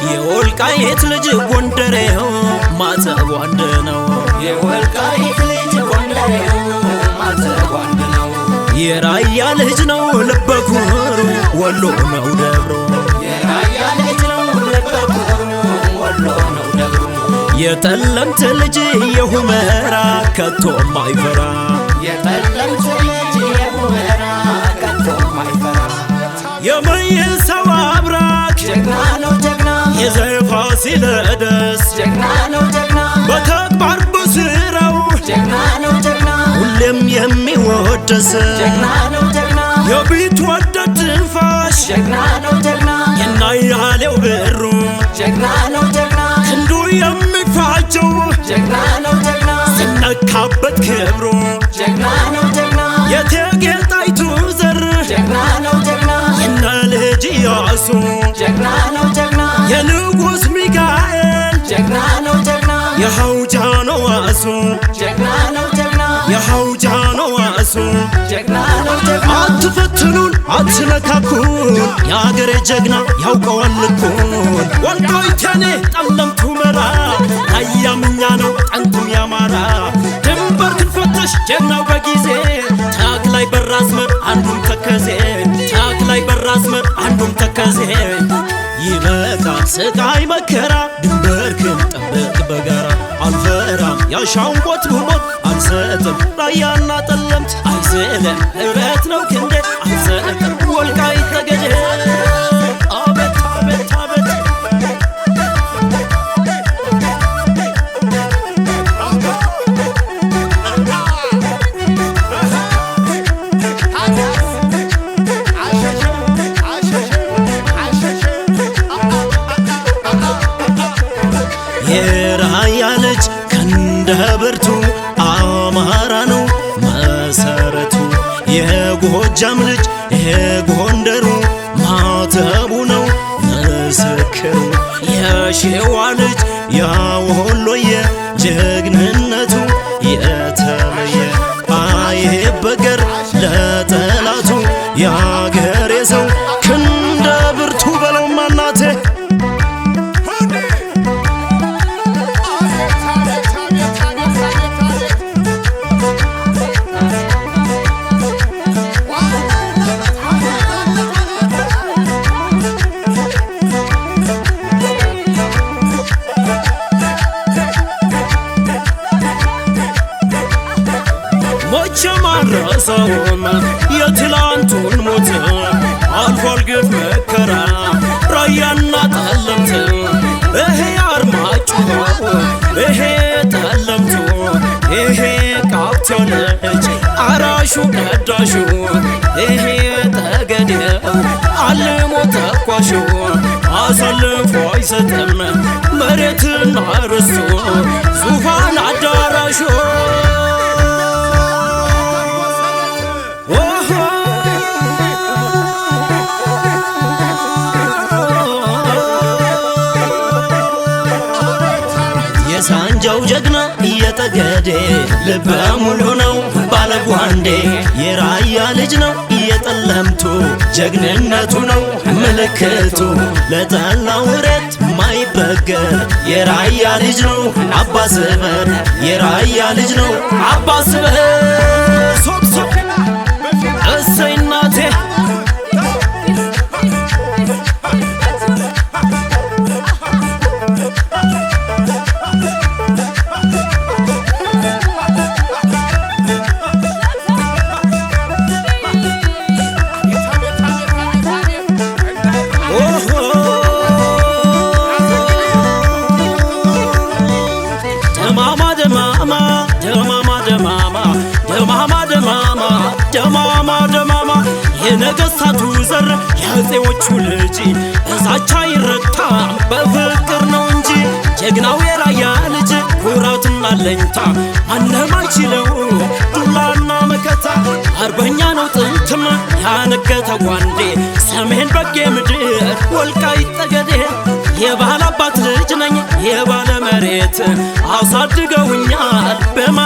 የወልቃይት ልጅ ጎንደሬው ማተቡ አንድ ነው። የወልቃይት ልጅ ጎንደሬው ማተቡ አንድ ነው። የራያ ልጅ ነው ልበ ኩሩ ወሎ ነው ደብሮ። የራያ ልጅ ነው ልበ ኩሩ ወሎ ነው ደብሮ። የጠለምት ልጅ የሁመራ ከቶ ማይፈራ። የጠለምት ልጅ የሁመራ ከቶ ማይፈራ። የመይሳው አብራክ ጀግና ነው ጀግና። የዘፋሲለደስ ጀግና ነው ጀግና። በተግባር በስራው ጀግና ነው ጀግና። ሁሌም የሚወደስ ጀግና ነው ጀግና። የቢትወደድ ትንፋሽ ጀግና ነው ጀግና። የናያሌው ብሩ ጀግና ነው ጀግና። ክንዱ የሚፋቸው ጀግና ነው ጀግና። ሲነካበት ክብሩ ጀግና ነው ጀግና። የእቴጌ ጣይቱ ዘር ጀግና ነው ጀግና። የነ ልጅ ኢያሱ ጀግና ነው ጀግና። የንጉሥ ሚካኤል ጀግና ነው ጀግና። የሐውጃኖ ዋሱ ጀግና ነው ጀግና። የሐውጃኖ ዋሱ ጀግና ነው ጀግና። አትፈትኑን አትነካኩን የአገሬ ጀግና ያውቀዋል ልኩን። ወልቃይቴኔ ጠለምቱ መራ አያምኛ ነው ጠንቱም ያማራ። ድንበር ክንፈተሽ ጀግናው በጊዜ ታግላይ በራስመር አንዱም ተከዜ። ታግላይ በራስመር አንዱም ተከዜ። ይበቃል ስቃይ መከራ ድንበር ክን ጠብቅ በጋራ። አልፈራም ያሻንቆት ብሞት አልሰጥም ራያና ጠለምት አይዝለም ህብረት ነው ክንዴ አልሰጥም ወልቃይት ጠገዴ። አቤት አቤት አቤት የራያ ልጅ ከንደ ብርቱ አማራ ነው መሰረቱ። የጎጃም ልጅ የጎንደሩ ማተቡ ነው ምስክሩ። የሼዋ ልጅ ያወሎየ ጀግንነቱ የተለየ አይበገር ለጠላቱ። የአገሬ ሰው ክንደ ብርቱ በለው ማናቴ። ማረሳውም የትላንቱን ሞት አልፏል ግፍ መከራ ራያና ጠለምት። ይሄ አርማጭሆ ይሄ ጠለምቱ ይሄ ቃፍቴው ልጅ አራሹ ቀዳሹ ይሄ ጠገዴው አልሞ ተኳሹ። አሳልፎ አይሰጥም መሬትና ርስቱ ዙፋን አዳራሹ። የሳንጃው ጀግና የጠገዴ ልበ ሙሉ ነው ባለጓንዴ። የራያ ልጅ ነው የጠለምቱ ጀግንነቱ ነው ምልክቱ። ለጠላው ሬት ማይበገር የራያ ልጅ ነው አባ ስበር። የራያ ልጅ ነው አባ ስበር። ሶብሶብ እሰይ እናቴ ደማማ የነገሥታቱ ዘር የአፄዎቹ ልጅ እዛቻ ይረታም በፍቅር ነው እንጂ ጀግናው ፍቅርና ለኝታ ማንም አይችለው ዱላና መከታ አርበኛ ነው ጥንትም ያነገተ ዋንዴ ሰሜን በጌ ምድር ወልቃይት ጠገዴ የባለ አባት ልጅ ነኝ የባለ መሬት አሳድገውኛል በማ